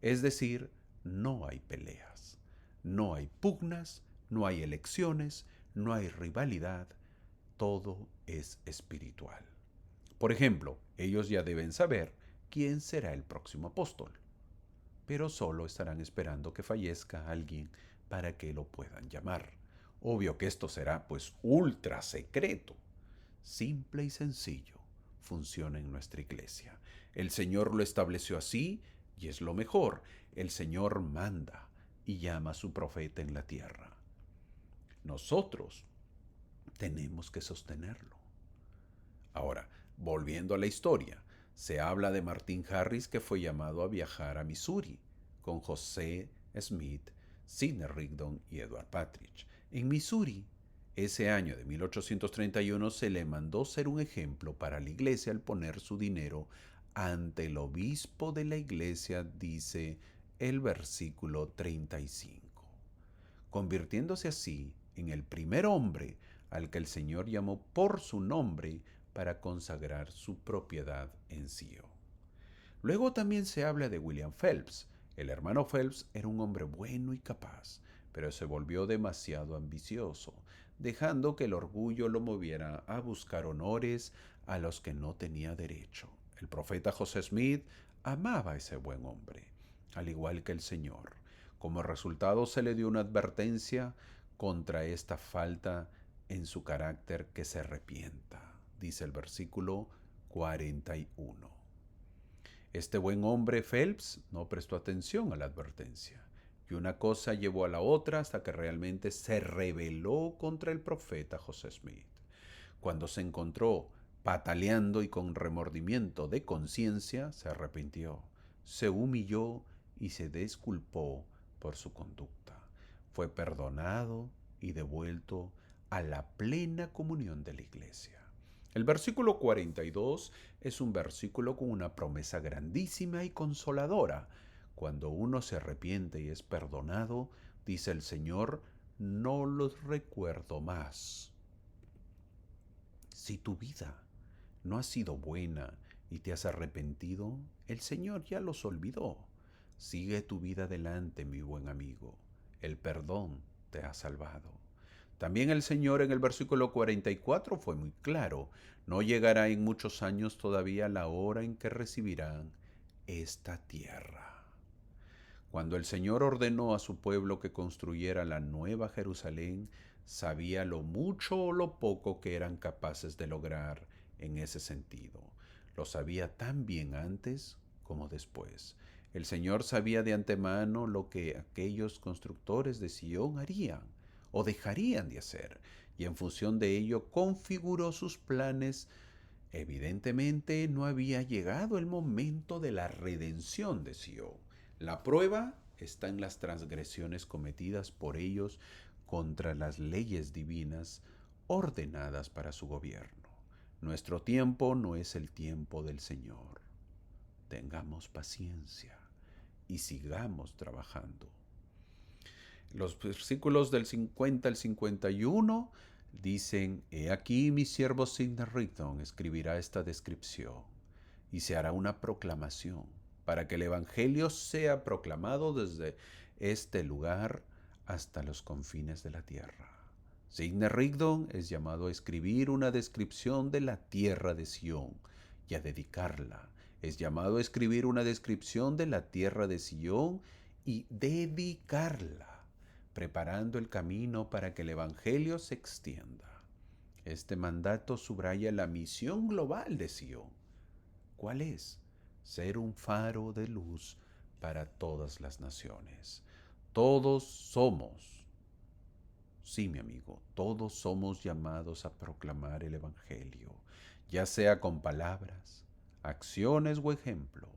Es decir, no hay peleas, no hay pugnas, no hay elecciones, no hay rivalidad, todo es espiritual. Por ejemplo, ellos ya deben saber quién será el próximo apóstol, pero solo estarán esperando que fallezca alguien para que lo puedan llamar. Obvio que esto será pues ultra secreto. Simple y sencillo funciona en nuestra iglesia. El Señor lo estableció así y es lo mejor. El Señor manda y llama a su profeta en la tierra. Nosotros tenemos que sostenerlo. Ahora, volviendo a la historia, se habla de Martin Harris que fue llamado a viajar a Missouri con José Smith, Sidney Rigdon y Edward Partridge. En Missouri, ese año de 1831 se le mandó ser un ejemplo para la iglesia al poner su dinero ante el obispo de la iglesia, dice el versículo 35, convirtiéndose así en el primer hombre al que el Señor llamó por su nombre para consagrar su propiedad en Sion. Luego también se habla de William Phelps. El hermano Phelps era un hombre bueno y capaz, pero se volvió demasiado ambicioso, dejando que el orgullo lo moviera a buscar honores a los que no tenía derecho. El profeta José Smith amaba a ese buen hombre, al igual que el Señor. Como resultado se le dio una advertencia contra esta falta en su carácter, que se arrepienta, dice el versículo 41. Este buen hombre Phelps no prestó atención a la advertencia, y una cosa llevó a la otra hasta que realmente se rebeló contra el profeta José Smith. Cuando se encontró pataleando y con remordimiento de conciencia, se arrepintió, se humilló y se disculpó por su conducta. Fue perdonado y devuelto a la plena comunión de la iglesia. El versículo 42 es un versículo con una promesa grandísima y consoladora. Cuando uno se arrepiente y es perdonado, dice el Señor, no los recuerdo más. Si tu vida no ha sido buena y te has arrepentido, el Señor ya los olvidó. Sigue tu vida adelante, mi buen amigo. El perdón te ha salvado. También el Señor en el versículo 44 fue muy claro. No llegará en muchos años todavía la hora en que recibirán esta tierra. Cuando el Señor ordenó a su pueblo que construyera la nueva Jerusalén, sabía lo mucho o lo poco que eran capaces de lograr en ese sentido. Lo sabía tan bien antes como después. El Señor sabía de antemano lo que aquellos constructores de Sion harían o dejarían de hacer, y en función de ello configuró sus planes. Evidentemente no había llegado el momento de la redención de Sion. La prueba está en las transgresiones cometidas por ellos contra las leyes divinas ordenadas para su gobierno. Nuestro tiempo no es el tiempo del Señor. Tengamos paciencia y sigamos trabajando. Los versículos del 50 al 51 dicen: He aquí mi siervo Sidney Rigdon escribirá esta descripción y se hará una proclamación para que el Evangelio sea proclamado desde este lugar hasta los confines de la tierra. Sidney Rigdon es llamado a escribir una descripción de la tierra de Sion y a dedicarla. Es llamado a escribir una descripción de la tierra de Sion y dedicarla, preparando el camino para que el Evangelio se extienda. Este mandato subraya la misión global de Sion. ¿Cuál es? Ser un faro de luz para todas las naciones. Todos somos, sí, mi amigo, todos somos llamados a proclamar el Evangelio, ya sea con palabras, acciones o ejemplo.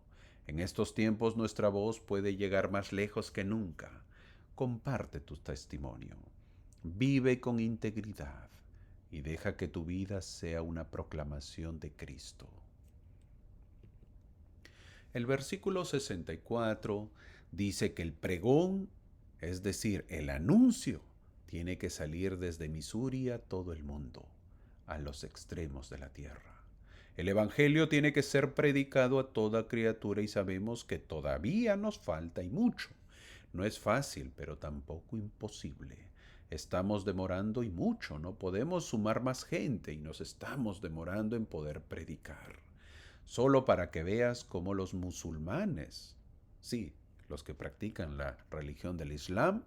En estos tiempos nuestra voz puede llegar más lejos que nunca. Comparte tu testimonio, vive con integridad y deja que tu vida sea una proclamación de Cristo. El versículo 64 dice que el pregón, es decir, el anuncio tiene que salir desde Missouri a todo el mundo, a los extremos de la tierra. El Evangelio tiene que ser predicado a toda criatura y sabemos que todavía nos falta y mucho. No es fácil, pero tampoco imposible. Estamos demorando y mucho, no podemos sumar más gente y nos estamos demorando en poder predicar. Solo para que veas cómo los musulmanes, sí, los que practican la religión del Islam,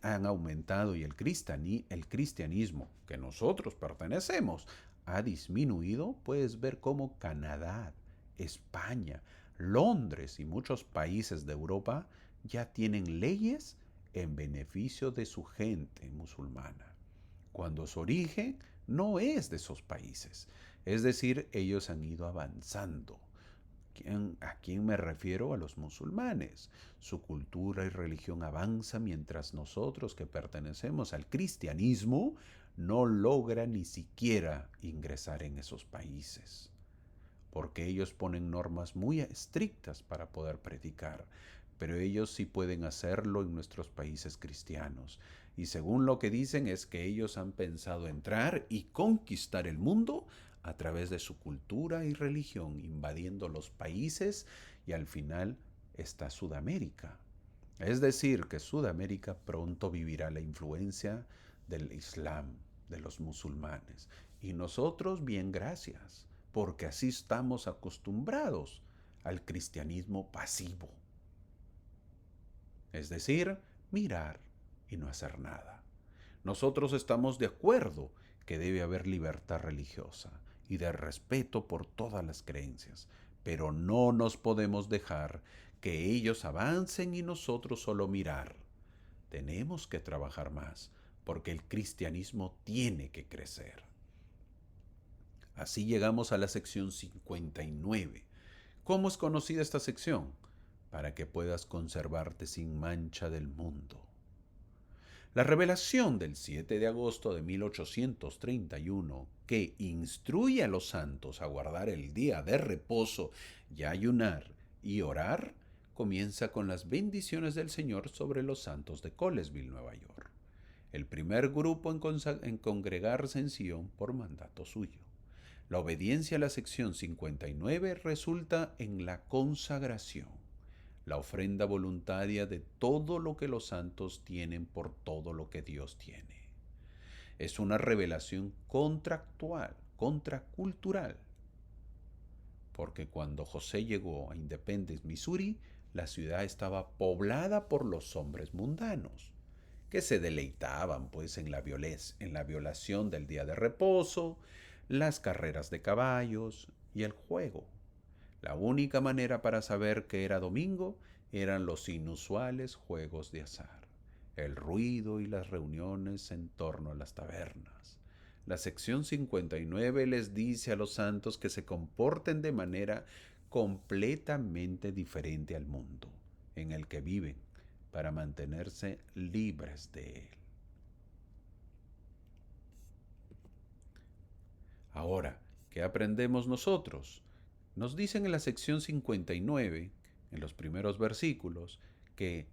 han aumentado y el cristianismo que nosotros pertenecemos ha disminuido. Puedes ver cómo Canadá, España, Londres y muchos países de Europa ya tienen leyes en beneficio de su gente musulmana, cuando su origen no es de esos países. Es decir, ellos han ido avanzando. ¿A quién me refiero? A los musulmanes. Su cultura y religión avanza mientras nosotros que pertenecemos al cristianismo no logran ni siquiera ingresar en esos países, porque ellos ponen normas muy estrictas para poder predicar, pero ellos sí pueden hacerlo en nuestros países cristianos. Y según lo que dicen es que ellos han pensado entrar y conquistar el mundo a través de su cultura y religión, invadiendo los países, y al final está Sudamérica. Es decir, que Sudamérica pronto vivirá la influencia del Islam, de los musulmanes. Y nosotros, bien, gracias, porque así estamos acostumbrados al cristianismo pasivo. Es decir, mirar y no hacer nada. Nosotros estamos de acuerdo que debe haber libertad religiosa y de respeto por todas las creencias, pero no nos podemos dejar que ellos avancen y nosotros solo mirar. Tenemos que trabajar más, porque el cristianismo tiene que crecer. Así llegamos a la sección 59. ¿Cómo es conocida esta sección? Para que puedas conservarte sin mancha del mundo. La revelación del 7 de agosto de 1831, que instruye a los santos a guardar el día de reposo y a ayunar y orar, comienza con las bendiciones del Señor sobre los santos de Colesville, Nueva York, el primer grupo en congregarse en Sion por mandato suyo. La obediencia a la sección 59 resulta en la consagración, la ofrenda voluntaria de todo lo que los santos tienen por todo lo que Dios tiene. Es una revelación contractual, contracultural, porque cuando José llegó a Independence, Missouri, la ciudad estaba poblada por los hombres mundanos, que se deleitaban pues en la violación del día de reposo, las carreras de caballos y el juego. La única manera para saber que era domingo eran los inusuales juegos de azar, el ruido y las reuniones en torno a las tabernas. La sección 59 les dice a los santos que se comporten de manera completamente diferente al mundo en el que viven para mantenerse libres de él. Ahora, ¿qué aprendemos nosotros? Nos dicen en la sección 59, en los primeros versículos, que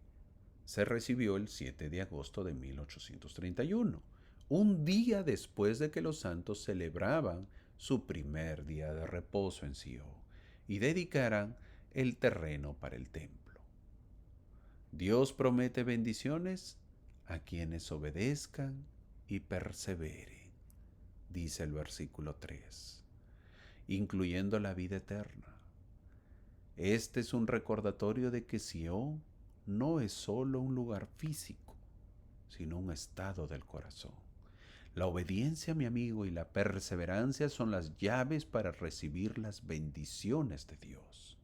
se recibió el 7 de agosto de 1831, un día después de que los santos celebraban su primer día de reposo en Sion y dedicaran el terreno para el templo. Dios promete bendiciones a quienes obedezcan y perseveren, dice el versículo 3, incluyendo la vida eterna. Este es un recordatorio de que Sion no es solo un lugar físico, sino un estado del corazón. La obediencia, mi amigo, y la perseverancia son las llaves para recibir las bendiciones de Dios.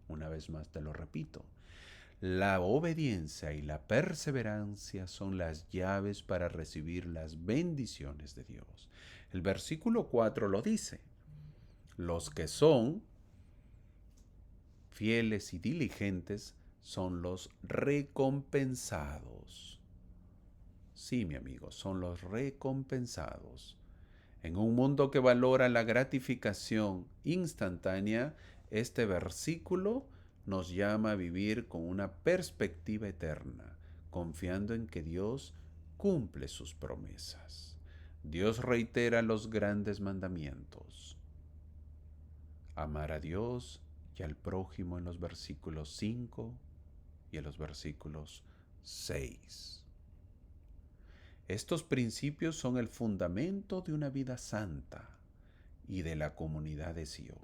Una vez más te lo repito. La obediencia y la perseverancia son las llaves para recibir las bendiciones de Dios. El versículo 4 lo dice. Los que son fieles y diligentes son los recompensados. Sí, mi amigo, son los recompensados. En un mundo que valora la gratificación instantánea, este versículo nos llama a vivir con una perspectiva eterna, confiando en que Dios cumple sus promesas. Dios reitera los grandes mandamientos. Amar a Dios y al prójimo en los versículos 5 y en los versículos 6. Estos principios son el fundamento de una vida santa y de la comunidad de Sion.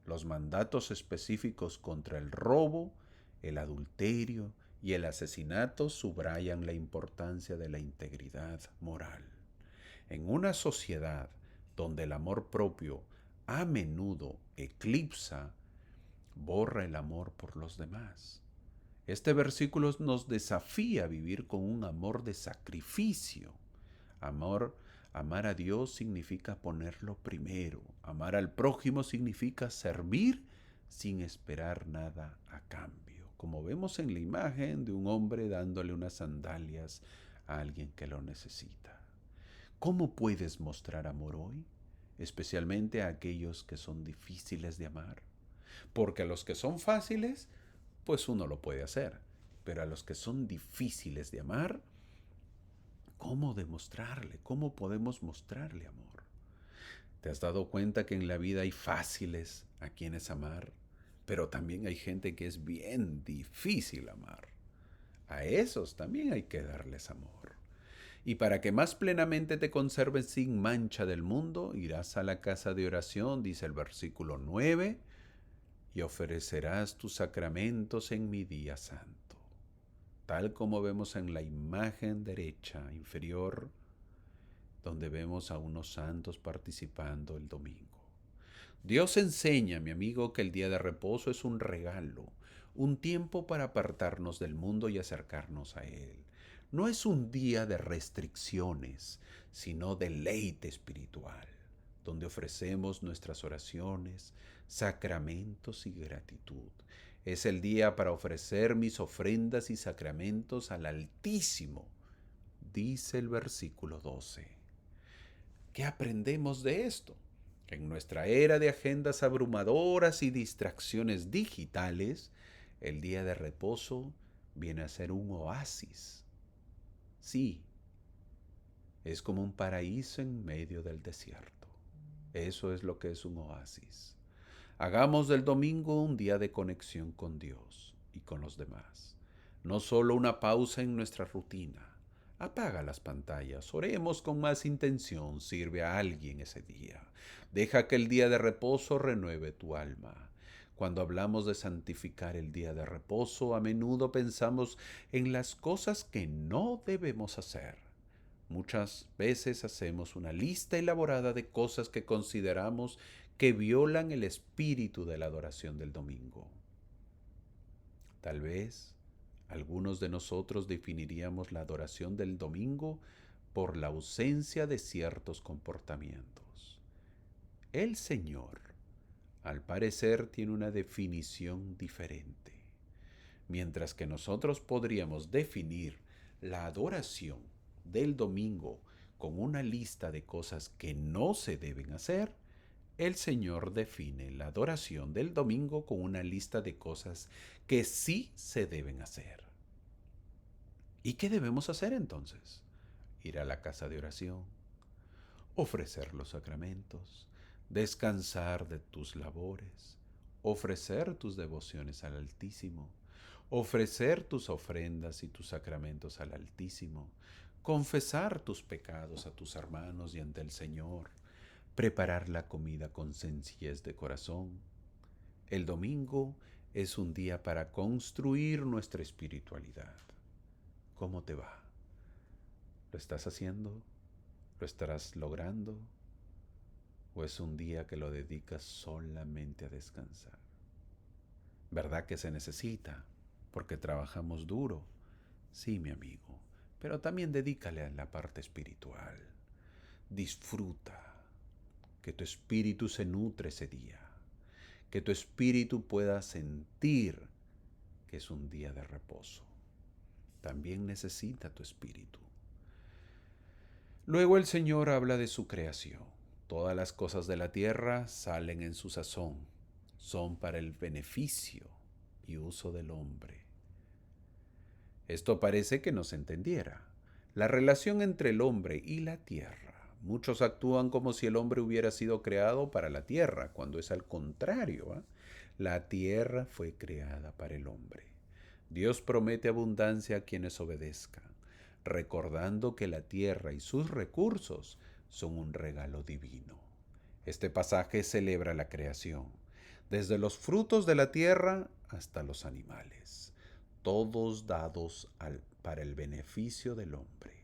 Los mandatos específicos contra el robo, el adulterio y el asesinato subrayan la importancia de la integridad moral. En una sociedad donde el amor propio a menudo eclipsa, borra el amor por los demás. Este versículo nos desafía a vivir con un amor de sacrificio. Amar a Dios significa ponerlo primero. Amar al prójimo significa servir sin esperar nada a cambio. Como vemos en la imagen de un hombre dándole unas sandalias a alguien que lo necesita. ¿Cómo puedes mostrar amor hoy? Especialmente a aquellos que son difíciles de amar. Porque a los que son fáciles, pues uno lo puede hacer. Pero a los que son difíciles de amar, ¿cómo demostrarle? ¿Cómo podemos mostrarle amor? ¿Te has dado cuenta que en la vida hay fáciles a quienes amar? Pero también hay gente que es bien difícil amar. A esos también hay que darles amor. Y para que más plenamente te conserves sin mancha del mundo, irás a la casa de oración, dice el versículo 9, y ofrecerás tus sacramentos en mi día santo. Tal como vemos en la imagen derecha inferior, donde vemos a unos santos participando el domingo. Dios enseña, mi amigo, que el día de reposo es un regalo, un tiempo para apartarnos del mundo y acercarnos a Él. No es un día de restricciones, sino deleite espiritual, donde ofrecemos nuestras oraciones, sacramentos y gratitud. Es el día para ofrecer mis ofrendas y sacramentos al Altísimo, dice el versículo 12. ¿Qué aprendemos de esto? En nuestra era de agendas abrumadoras y distracciones digitales, el día de reposo viene a ser un oasis. Sí, es como un paraíso en medio del desierto. Eso es lo que es un oasis. Hagamos del domingo un día de conexión con Dios y con los demás. No solo una pausa en nuestra rutina. Apaga las pantallas, oremos con más intención, sirve a alguien ese día. Deja que el día de reposo renueve tu alma. Cuando hablamos de santificar el día de reposo, a menudo pensamos en las cosas que no debemos hacer. Muchas veces hacemos una lista elaborada de cosas que consideramos que violan el espíritu de la adoración del domingo. Tal vez algunos de nosotros definiríamos la adoración del domingo por la ausencia de ciertos comportamientos. El Señor, al parecer, tiene una definición diferente. Mientras que nosotros podríamos definir la adoración del domingo con una lista de cosas que no se deben hacer, el Señor define la adoración del domingo con una lista de cosas que sí se deben hacer. ¿Y qué debemos hacer entonces? Ir a la casa de oración, ofrecer los sacramentos, descansar de tus labores, ofrecer tus devociones al Altísimo, ofrecer tus ofrendas y tus sacramentos al Altísimo, confesar tus pecados a tus hermanos y ante el Señor, preparar la comida con sencillez de corazón. El domingo es un día para construir nuestra espiritualidad. ¿Cómo te va? ¿Lo estás haciendo? ¿Lo estarás logrando? ¿O es un día que lo dedicas solamente a descansar? ¿Verdad que se necesita? Porque trabajamos duro. Sí, mi amigo, pero también dedícale a la parte espiritual. Disfruta. Que tu espíritu se nutre ese día. Que tu espíritu pueda sentir que es un día de reposo. También necesita tu espíritu. Luego el Señor habla de su creación. Todas las cosas de la tierra salen en su sazón. Son para el beneficio y uso del hombre. Esto parece que no se entendiera. La relación entre el hombre y la tierra. Muchos actúan como si el hombre hubiera sido creado para la tierra, cuando es al contrario, ¿eh? La tierra fue creada para el hombre. Dios promete abundancia a quienes obedezcan, recordando que la tierra y sus recursos son un regalo divino. Este pasaje celebra la creación, desde los frutos de la tierra hasta los animales, todos dados para el beneficio del hombre,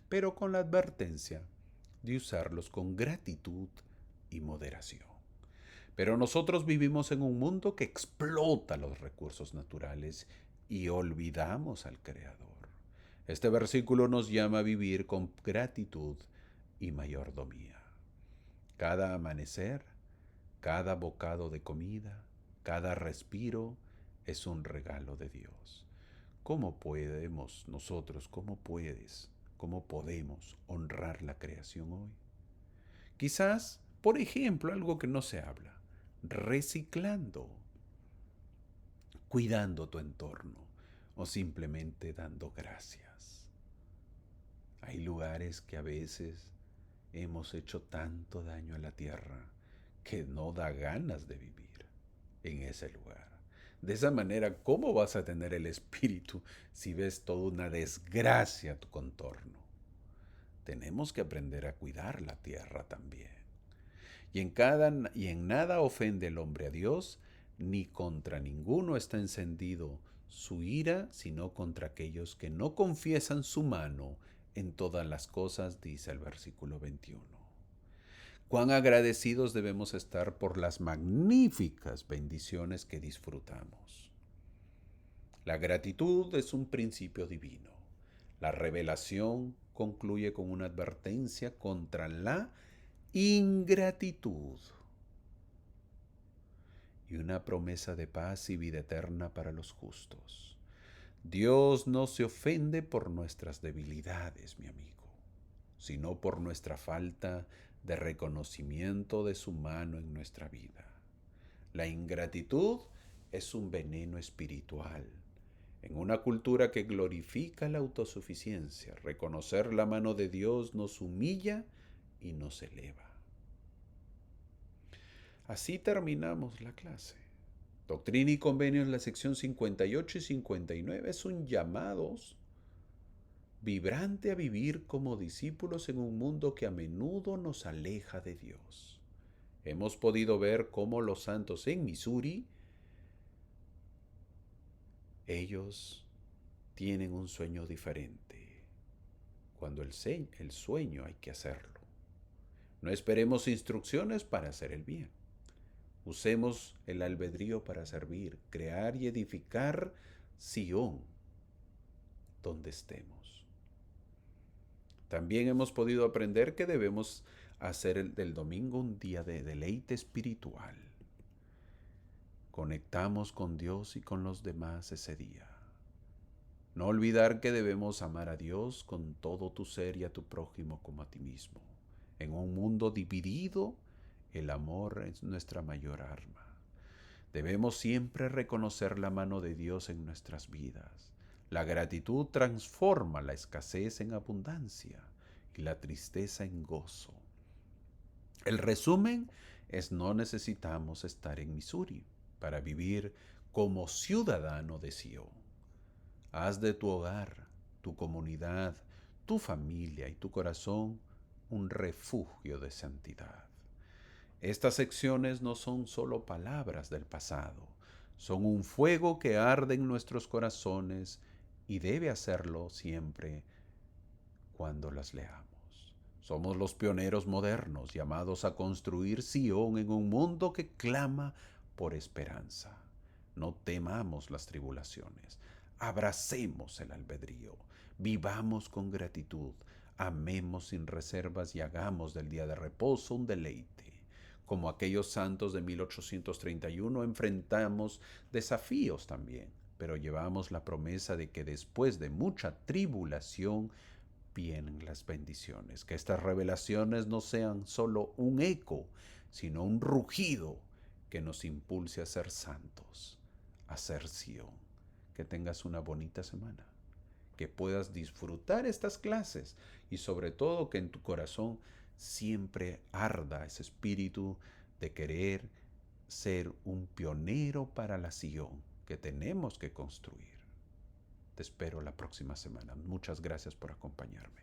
pero con la advertencia de usarlos con gratitud y moderación. Pero nosotros vivimos en un mundo que explota los recursos naturales y olvidamos al Creador. Este versículo nos llama a vivir con gratitud y mayordomía. Cada amanecer, cada bocado de comida, cada respiro es un regalo de Dios. ¿Cómo podemos nosotros, cómo podemos honrar la creación hoy? Quizás, por ejemplo, algo que no se habla, reciclando, cuidando tu entorno o simplemente dando gracias. Hay lugares que a veces hemos hecho tanto daño a la tierra que no da ganas de vivir en ese lugar. De esa manera, ¿cómo vas a tener el espíritu si ves toda una desgracia a tu contorno? Tenemos que aprender a cuidar la tierra también. Y en nada ofende el hombre a Dios, ni contra ninguno está encendido su ira, sino contra aquellos que no confiesan su mano en todas las cosas, dice el versículo 21. Cuán agradecidos debemos estar por las magníficas bendiciones que disfrutamos. La gratitud es un principio divino. La revelación concluye con una advertencia contra la ingratitud y una promesa de paz y vida eterna para los justos. Dios no se ofende por nuestras debilidades, mi amigo, sino por nuestra falta de reconocimiento de su mano en nuestra vida. La ingratitud es un veneno espiritual. En una cultura que glorifica la autosuficiencia, reconocer la mano de Dios nos humilla y nos eleva. Así terminamos la clase. Doctrina y Convenios, la sección 58 y 59 son llamados vibrante a vivir como discípulos en un mundo que a menudo nos aleja de Dios. Hemos podido ver cómo los santos en Missouri, ellos tienen un sueño diferente. Cuando el sueño hay que hacerlo. No esperemos instrucciones para hacer el bien. Usemos el albedrío para servir, crear y edificar Sion donde estemos. También hemos podido aprender que debemos hacer del domingo un día de deleite espiritual. Conectamos con Dios y con los demás ese día. No olvidar que debemos amar a Dios con todo tu ser y a tu prójimo como a ti mismo. En un mundo dividido, el amor es nuestra mayor arma. Debemos siempre reconocer la mano de Dios en nuestras vidas. La gratitud transforma la escasez en abundancia y la tristeza en gozo. El resumen es: no necesitamos estar en Missouri para vivir como ciudadano de Sion. Haz de tu hogar, tu comunidad, tu familia y tu corazón un refugio de santidad. Estas secciones no son solo palabras del pasado, son un fuego que arde en nuestros corazones y debe hacerlo siempre cuando las leamos. Somos los pioneros modernos llamados a construir Sion en un mundo que clama por esperanza. No temamos las tribulaciones, abracemos el albedrío, vivamos con gratitud, amemos sin reservas y hagamos del día de reposo un deleite. Como aquellos santos de 1831, enfrentamos desafíos también, pero llevamos la promesa de que después de mucha tribulación vienen las bendiciones. Que estas revelaciones no sean solo un eco, sino un rugido que nos impulse a ser santos, a ser Sion. Que tengas una bonita semana. que puedas disfrutar estas clases y sobre todo que en tu corazón siempre arda ese espíritu de querer ser un pionero para la Sion que tenemos que construir. Te espero la próxima semana. Muchas gracias por acompañarme.